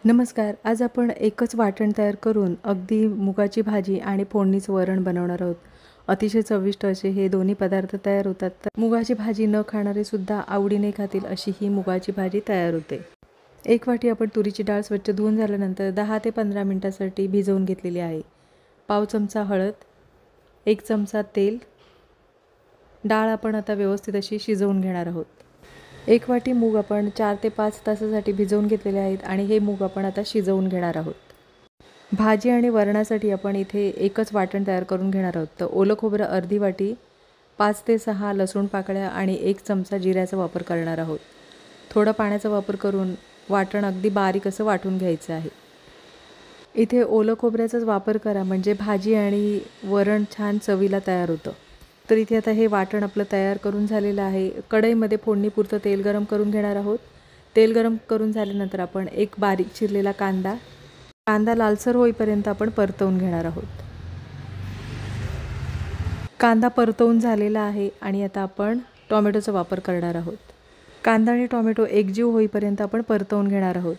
नमस्कार. आज आपण एकच वाटण तयार करून अगदी मुगाची भाजी आणि फोडणीचं वरण बनवणार आहोत. अतिशय चविष्ट असे हे दोन्ही पदार्थ तयार होतात. तर मुगाची भाजी न खाणारे सुद्धा आवडीने खातील अशी ही मुगाची भाजी तयार होते. एक वाटी आपण तुरीची डाळ स्वच्छ धुवून झाल्यानंतर 10 ते 15 मिनिटांसाठी भिजवून घेतलेली आहे. पाव चमचा हळद, 1 चमचा तेल. डाळ आपण आता व्यवस्थित अशी शिजवून घेणार आहोत. एक वाटी मूग आपण 4 ते 5 तासासाठी भिजवून घेतलेले आहेत आणि हे मूग आपण आता शिजवून घेणार आहोत. भाजी आणि वरणासाठी आपण इथे एकच वाटण तयार करून घेणार आहोत. तर ओलं खोबरं अर्धी वाटी, 5 ते 6 लसूण पाकळ्या आणि 1 चमचा जिऱ्याचा वापर करणार आहोत. थोडं पाण्याचा वापर करून वाटण अगदी बारीक असं वाटून घ्यायचं आहे. इथे ओलं खोबऱ्याचाच वापर करा म्हणजे भाजी आणि वरण छान चवीला तयार होतं. तर इथे आता हे वाटण आपलं तयार करून झालेलं आहे. कढईमध्ये फोडणीपुरतं तेल गरम करून घेणार आहोत. तेल गरम करून झाल्यानंतर आपण एक बारीक चिरलेला कांदा लालसर होईपर्यंत आपण परतवून घेणार आहोत. कांदा परतवून झालेला आहे आणि आता आपण टोमॅटोचा वापर करणार आहोत. कांदा आणि टोमॅटो एकजीव होईपर्यंत आपण परतवून घेणार आहोत.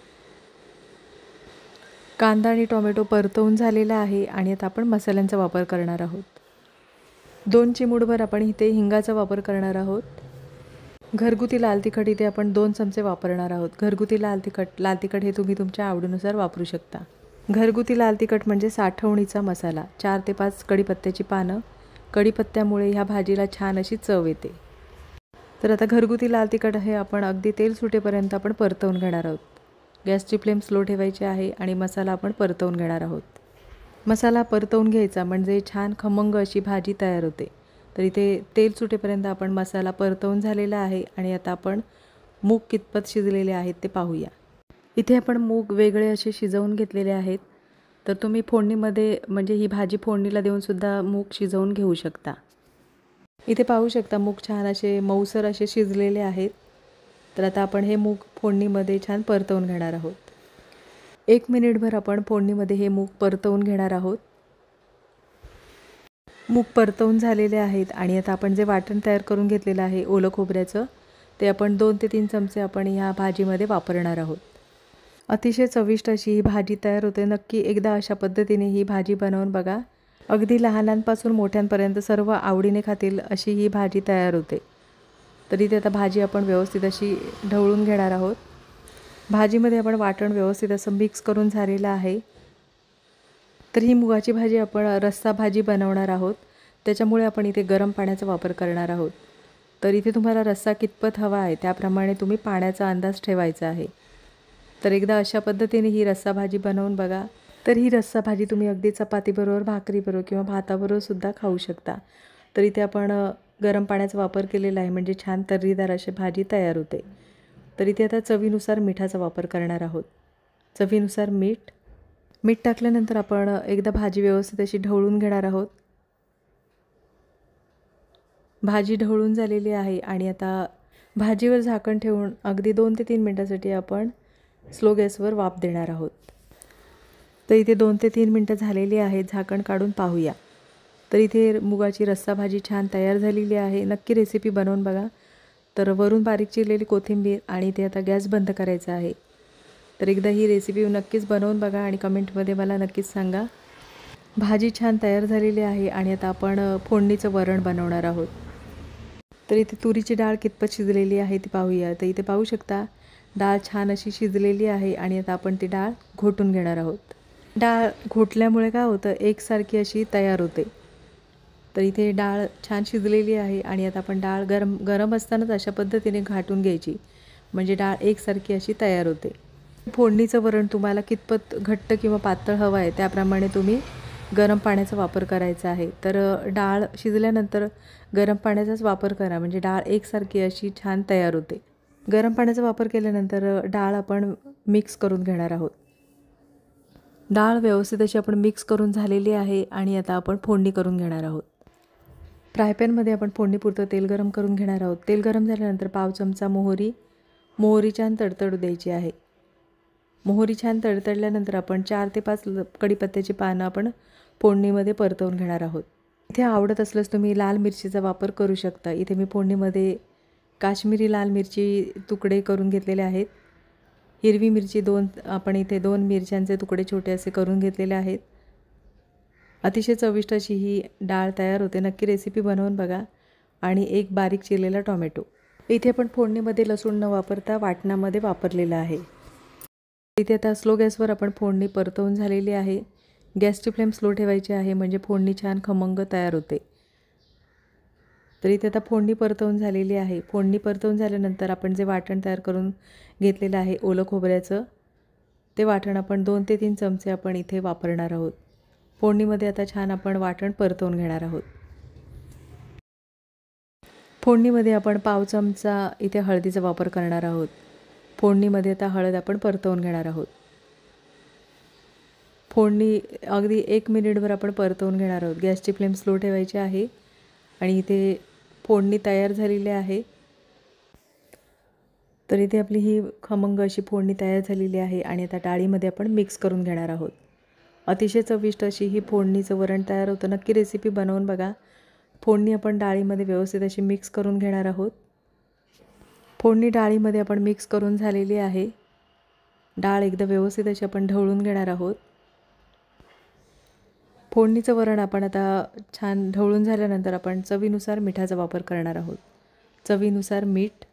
कांदा आणि टोमॅटो परतवून झालेला आहे आणि आता आपण मसाल्यांचा वापर करणार आहोत. 2 चिमूटभर आपण इथे हिंगाचा वापर करणार आहोत. घरगुती लाल तिखट इथे आपण 2 चमचे वापरणार आहोत. घरगुती लाल तिखट हे तुम्ही तुमच्या आवडीनुसार वापरू शकता. घरगुती लाल तिखट म्हणजे साठवणीचा मसाला. 4 ते 5 कढीपत्त्याची पानं. कढीपत्त्यामुळे ह्या भाजीला छान अशी चव येते. तर आता घरगुती लाल तिखट हे आपण अगदी तेल सुटेपर्यंत आपण परतवून घेणार आहोत. गॅसची फ्लेम स्लो ठेवायची आहे आणि मसाला आपण परतवून घेणार आहोत. मसाला परतवून घ्यायचा म्हणजे छान खमंग अशी भाजी तयार होते. तर इथे तेल सुटेपर्यंत आपण मसाला परतवून झालेला आहे आणि आता आपण मूग कितपत शिजलेले आहेत ते पाहूया. इथे आपण मूग वेगळे असे शिजवून घेतलेले आहेत. तर तुम्ही फोडणीमध्ये म्हणजे ही भाजी फोडणीला देऊनसुद्धा मूग शिजवून घेऊ शकता. इथे पाहू शकता मूग छान असे मऊसर असे शिजलेले आहेत. तर आता आपण हे मूग फोडणीमध्ये छान परतवून घेणार आहोत. 1 मिनिटभर आपण फोडणीमध्ये हे मूग परतवून घेणार आहोत. मूग परतवून झालेले आहेत आणि आता आपण जे वाटण तयार करून घेतलेलं आहे ओलं खोबऱ्याचं ते आपण 2 ते 3 चमचे आपण ह्या भाजीमध्ये वापरणार आहोत. अतिशय चविष्ट अशी ही भाजी तयार होते. नक्की एकदा अशा पद्धतीने ही भाजी बनवून बघा. अगदी लहानांपासून मोठ्यांपर्यंत सर्व आवडीने खातील अशी ही भाजी तयार होते. तर इथे आता भाजी आपण व्यवस्थित अशी ढवळून घेणार आहोत. भाजीमध्ये आपण वाटण व्यवस्थित असं मिक्स करून झालेलं आहे. तर ही मुगाची भाजी आपण रस्सा भाजी बनवणार आहोत. त्याच्यामुळे आपण इथे गरम पाण्याचा वापर करणार आहोत. तर इथे तुम्हाला रस्सा कितपत हवा आहे त्याप्रमाणे तुम्ही पाण्याचा अंदाज ठेवायचा आहे. तर एकदा अशा पद्धतीने ही रस्सा भाजी बनवून बघा. तर ही रस्सा भाजी तुम्ही अगदी चपातीबरोबर, भाकरीबरोबर किंवा भाताबरोबर सुद्धा खाऊ शकता. तर इथे आपण गरम पाण्याचा वापर केलेला आहे म्हणजे छान तर्रीदार अशी भाजी तयार होते. तर इथे आता चवीनुसार मिठाचा वापर करणार आहोत. चवीनुसार मीठ टाकल्यानंतर आपण एकदा भाजी व्यवस्थित अशी ढवळून घेणार आहोत. भाजी ढवळून झालेली आहे आणि आता भाजीवर झाकण ठेवून अगदी 2 ते 3 मिनिटांसाठी आपण स्लो गॅसवर वाफ देणार आहोत. तर इथे 2 ते 3 मिनटं झालेली आहेत. झाकण काढून पाहूया. तर इथे मुगाची रस्सा भाजी छान तयार झालेली आहे. नक्की रेसिपी बनवून बघा. तर वरून बारीक चिरलेली कोथिंबीर आणि इथे आता गॅस बंद करायचा आहे. तर एकदा ही रेसिपी नक्कीच बनवून बघा आणि कमेंटमध्ये मला नक्कीच सांगा. भाजी छान तयार झालेली आहे आणि आता आपण फोडणीचं वरण बनवणार आहोत. तर इथे तुरीची डाळ कितपत शिजलेली आहे ती पाहूया. तर इथे पाहू शकता डाळ छान अशी शिजलेली आहे आणि आता आपण ती डाळ घोटून घेणार आहोत. डाळ घोटल्यामुळे काय होतं एकसारखी अशी तयार होते. तर इथे डाळ छान शिजलेली आहे आणि आता आपण डाळ गरम असतानाच अशा पद्धतीने घाटून घ्यायची म्हणजे डाळ एकसारखी अशी तयार होते. फोडणीचं वरण तुम्हाला कितपत घट्ट किंवा पातळ हवं आहे त्याप्रमाणे तुम्ही गरम पाण्याचा वापर करायचा आहे. तर डाळ शिजल्यानंतर गरम पाण्याचाच वापर करा म्हणजे डाळ एकसारखी अशी छान तयार होते. गरम पाण्याचा वापर केल्यानंतर डाळ आपण मिक्स करून घेणार आहोत. डाळ व्यवस्थित अशी आपण मिक्स करून झालेली आहे आणि आता आपण फोडणी करून घेणार आहोत. फ्रायपॅनमध्ये आपण फोडणीपुरतं तेल गरम करून घेणार आहोत. तेल गरम झाल्यानंतर पाव चमचा मोहरी छान तडतडू द्यायची आहे. मोहरी छान तडतडल्यानंतर आपण 4 ते 5 कढीपत्त्याची पानं आपण फोडणीमध्ये परतवून घेणार आहोत. इथे आवडत असल्यास तुम्ही लाल मिरचीचा वापर करू शकता. इथे मी फोडणीमध्ये काश्मीरी लाल मिरची तुकडे करून घेतलेले आहेत. हिरवी मिरची आपण इथे 2 मिरच्यांचे तुकडे छोटे असे करून घेतलेले आहेत. अतिशय चविष्ट अशी ही डाळ तयार होते. नक्की रेसिपी बनवून बघा. आणि एक बारीक चिरलेला टोमॅटो. इथे पण फोडणीमध्ये लसूण न वापरता वाटणामध्ये वापरलेलं आहे. इथे आता स्लो गॅसवर आपण फोडणी परतवून झालेली आहे. गॅसची फ्लेम स्लो ठेवायची आहे म्हणजे फोडणी छान खमंग तयार होते. तर इथे आता फोडणी परतवून झालेली आहे. फोडणी परतवून झाल्यानंतर आपण जे वाटण तयार करून घेतलेलं आहे ओलं खोबऱ्याचं, ते वाटण आपण 2 ते 3 चमचे आपण इथे वापरणार आहोत. फोडणीमध्ये आता छान आपण वाटण परतवून घेणार आहोत. फोडणीमध्ये आपण पाव चमचा इथे हळदीचा वापर करणार आहोत. फोडणीमध्ये आता हळद आपण परतवून घेणार आहोत. फोडणी अगदी 1 मिनिटभर आपण परतवून घेणार आहोत. गॅसची फ्लेम स्लो ठेवायची आहे. आणि इथे फोडणी तयार झालेली आहे. तर इथे आपली ही खमंग अशी फोडणी तयार झालेली आहे आणि आता डाळीमध्ये आपण मिक्स करून घेणार आहोत. अतिशय चविष्ट अशी ही फोडणीचं वरण तयार होतं. नक्की रेसिपी बनवून बघा. फोडणी आपण डाळीमध्ये व्यवस्थित अशी मिक्स करून घेणार आहोत. फोडणी डाळीमध्ये आपण मिक्स करून झालेली आहे. डाळ एकदा व्यवस्थित अशी आपण ढवळून घेणार आहोत. फोडणीचं वरण आपण आता छान ढवळून झाल्यानंतर आपण चवीनुसार मिठाचा वापर करणार आहोत. चवीनुसार मीठ.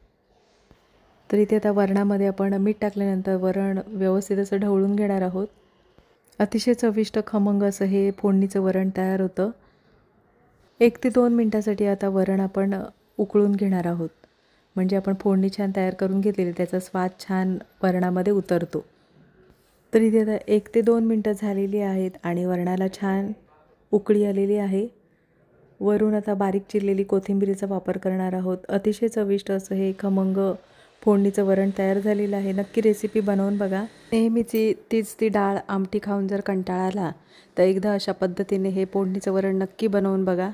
तर इथे आता वरणामध्ये आपण मीठ टाकल्यानंतर वरण व्यवस्थित असं ढवळून घेणार आहोत. अतिशय चविष्ट खमंग असं हे फोडणीचं वरण तयार होतं. 1 ते 2 मिनटासाठी आता वरण आपण उकळून घेणार आहोत. म्हणजे आपण फोडणी छान तयार करून घेतलेली त्याचा स्वाद छान वरणामध्ये उतरतो. तर इथे आता 1 ते 2 मिनटं झालेली आहेत आणि वरणाला छान उकळी आलेली आहे. वरून आता बारीक चिरलेली कोथिंबीरीचा वापर करणार आहोत. अतिशय चविष्ट असं हे खमंग फोडणीचं वरण तयार झालेलं आहे. नक्की रेसिपी बनवून बघा. नेहमीची ती डाळ आमटी खाऊन जर कंटाळा आला तर एकदा अशा पद्धतीने हे फोडणीचं वरण नक्की बनवून बघा.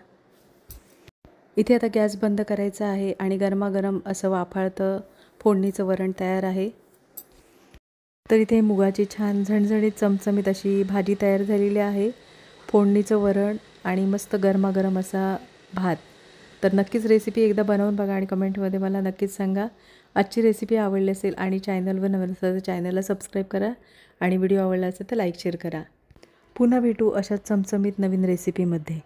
इथे आता गॅस बंद करायचा आहे आणि गरमागरम असं वाफाळतं फोडणीचं वरण तयार आहे. तर इथे मुगाची छान झणझणीत चमचमीत अशी भाजी तयार झालेली आहे. फोडणीचं वरण आणि मस्त गरमागरम असा भात. तर नक्कीच रेसिपी एकदा बनवून बघा आणि कमेंटमध्ये मला नक्कीच सांगा. आजची रेसिपी आवडली असेल आणि चॅनलवर नवीन असेल तर चॅनलला सबस्क्राईब करा आणि व्हिडिओ आवडला असेल तर लाईक शेअर करा. पुन्हा भेटू अशाच चमचमीत नवीन रेसिपीमध्ये.